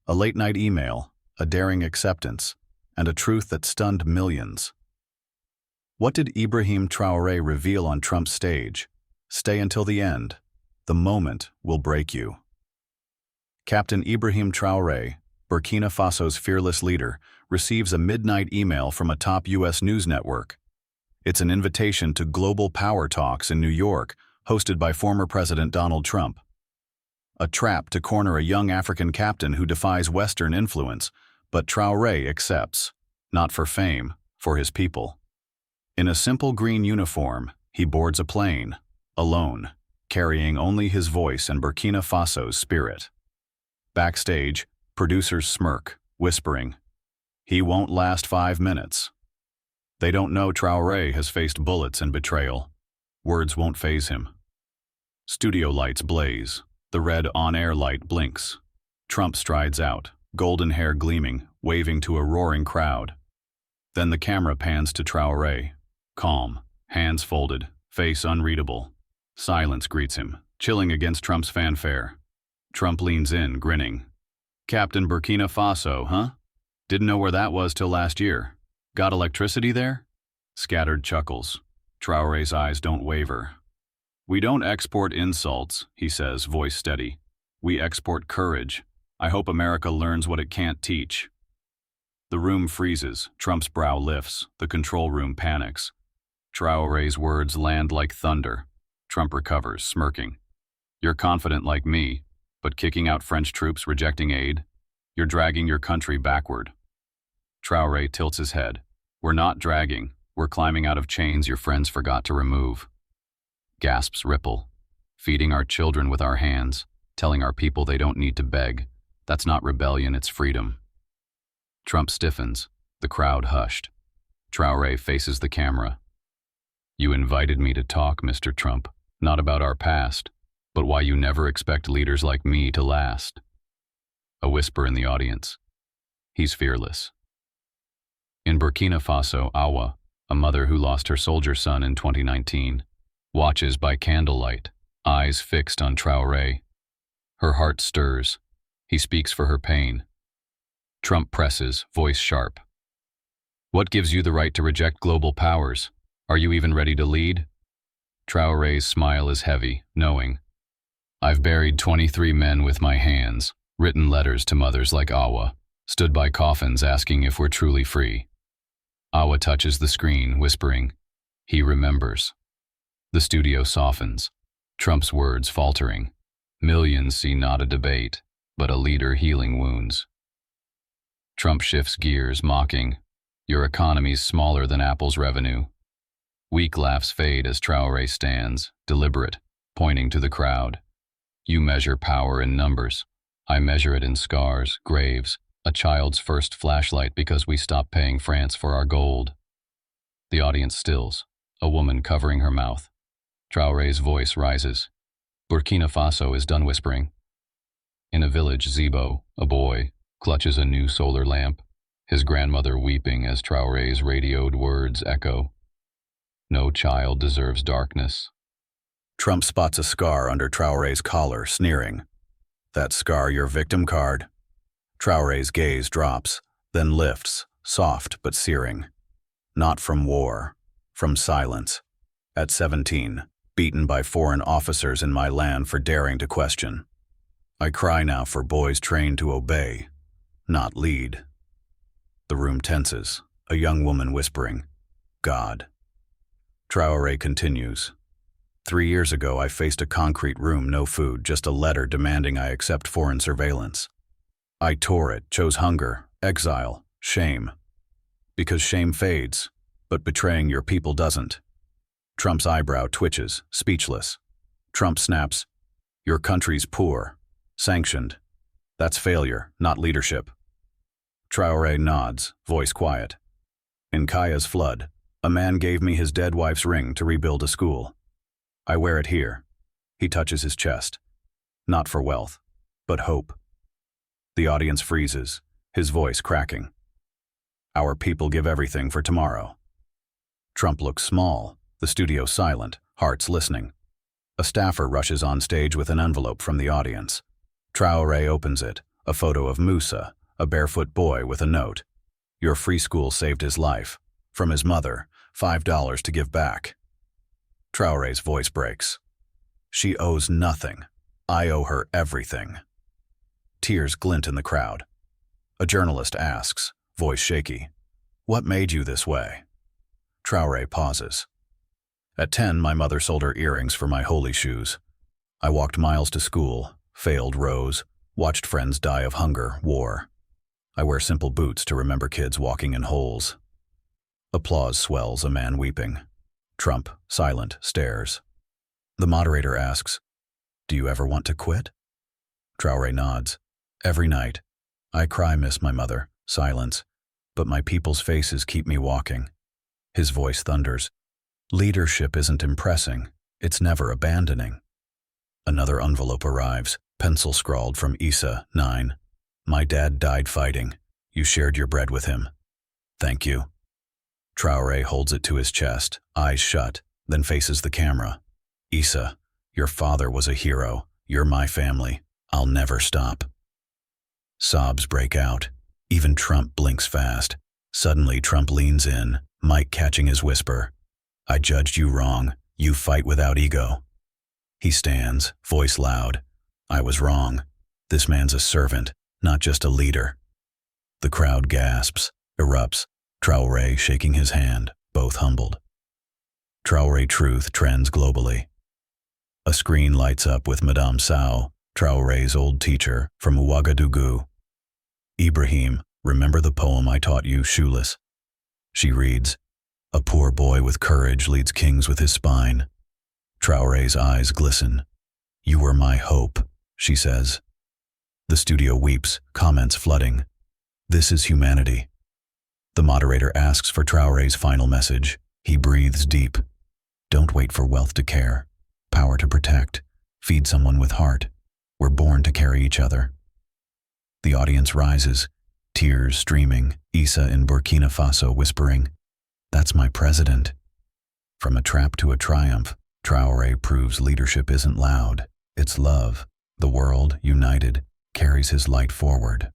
A late-night email, a daring acceptance, and a truth that stunned millions. What did Ibrahim Traoré reveal on Trump's stage? Stay until the end. The moment will break you. Captain Ibrahim Traoré, Burkina Faso's fearless leader, receives a midnight email from a top U.S. news network. It's an invitation to global power talks in New York, hosted by former President Donald Trump. A trap to corner a young African captain who defies Western influence, but Traoré accepts, not for fame, for his people. In a simple green uniform, he boards a plane, alone, carrying only his voice and Burkina Faso's spirit. Backstage, producers smirk, whispering, "He won't last 5 minutes." They don't know Traoré has faced bullets and betrayal. Words won't faze him. Studio lights blaze. The red on-air light blinks. Trump strides out, golden hair gleaming, waving to a roaring crowd. Then the camera pans to Traoré. Calm, hands folded, face unreadable. Silence greets him, chilling against Trump's fanfare. Trump leans in, grinning. "Captain Burkina Faso, huh? Didn't know where that was till last year. Got electricity there?" Scattered chuckles. Traoré's eyes don't waver. "We don't export insults," he says, voice steady. "We export courage. I hope America learns what it can't teach." The room freezes, Trump's brow lifts, the control room panics. Traoré's words land like thunder. Trump recovers, smirking. "You're confident like me, but kicking out French troops, rejecting aid? You're dragging your country backward." Traoré tilts his head. "We're not dragging. We're climbing out of chains your friends forgot to remove." Gasps ripple. "Feeding our children with our hands, telling our people they don't need to beg. That's not rebellion, it's freedom." Trump stiffens, the crowd hushed. Traoré faces the camera. "You invited me to talk, Mr. Trump, not about our past, but why you never expect leaders like me to last." A whisper in the audience. He's fearless. In Burkina Faso, Awa, a mother who lost her soldier son in 2019, watches by candlelight, eyes fixed on Traoré. Her heart stirs. He speaks for her pain. Trump presses, voice sharp. "What gives you the right to reject global powers? Are you even ready to lead?" Traoré's smile is heavy, knowing. "I've buried 23 men with my hands, written letters to mothers like Awa, stood by coffins asking if we're truly free." Awa touches the screen, whispering, "He remembers." The studio softens, Trump's words faltering. Millions see not a debate, but a leader healing wounds. Trump shifts gears, mocking, "Your economy's smaller than Apple's revenue." Weak laughs fade as Traoré stands, deliberate, pointing to the crowd. "You measure power in numbers. I measure it in scars, graves, a child's first flashlight because we stopped paying France for our gold." The audience stills, a woman covering her mouth. Traoré's voice rises. Burkina Faso is done whispering. In a village, Zibo, a boy, clutches a new solar lamp, his grandmother weeping as Traoré's radioed words echo. "No child deserves darkness." Trump spots a scar under Traoré's collar, sneering. "That scar your victim card?" Traoré's gaze drops, then lifts, soft but searing. "Not from war, from silence. At 17, beaten by foreign officers in my land for daring to question. I cry now for boys trained to obey, not lead." The room tenses, a young woman whispering, "God." Traoré continues. 3 years ago, I faced a concrete room, no food, just a letter demanding I accept foreign surveillance. I tore it, chose hunger, exile, shame. Because shame fades, but betraying your people doesn't. Trump's eyebrow twitches, speechless. Trump snaps, "Your country's poor, sanctioned. That's failure, not leadership." Traoré nods, voice quiet. "In Kaya's flood, a man gave me his dead wife's ring to rebuild a school. I wear it here." He touches his chest. "Not for wealth, but hope." The audience freezes, his voice cracking. "Our people give everything for tomorrow." Trump looks small, the studio silent, hearts listening. A staffer rushes on stage with an envelope from the audience. Traoré opens it, A photo of Musa, a barefoot boy with a note. Your free school saved his life. From his mother, $5 to give back. Traoré's voice breaks. She owes nothing. I owe her everything. Tears glint in the crowd. A journalist asks, voice shaky, "What made you this way?" Traoré pauses. At 10, my mother sold her earrings for my holy shoes. I walked miles to school, failed rows, watched friends die of hunger, war. I wear simple boots to remember kids walking in holes. Applause swells, a man weeping. Trump, silent, stares. The moderator asks, "Do you ever want to quit?" Traoré nods. "Every night. I cry, miss my mother." Silence. "But my people's faces keep me walking." His voice thunders. "Leadership isn't impressing. It's never abandoning." Another envelope arrives, pencil scrawled from Issa, 9. "My dad died fighting. You shared your bread with him. Thank you." Traoré holds it to his chest, eyes shut, then faces the camera. "Issa, your father was a hero. You're my family. I'll never stop." Sobs break out. Even Trump blinks fast. Suddenly, Trump leans in, mic catching his whisper. "I judged you wrong. You fight without ego." He stands, voice loud. "I was wrong. This man's a servant, not just a leader." The crowd gasps, erupts, Traoré shaking his hand, both humbled. Traoré truth trends globally. A screen lights up with Madame Sow, Traoré's old teacher from Ouagadougou. "Ibrahim, remember the poem I taught you, shoeless?" She reads, "A poor boy with courage leads kings with his spine." Traoré's eyes glisten. "You were my hope," she says. The studio weeps, comments flooding. This is humanity. The moderator asks for Traoré's final message. He breathes deep. "Don't wait for wealth to care. Power to protect. Feed someone with heart. We're born to carry each other." The audience rises, tears streaming, Issa in Burkina Faso whispering, "That's my president." From a trap to a triumph, Traoré proves leadership isn't loud, it's love. The world, united, carries his light forward.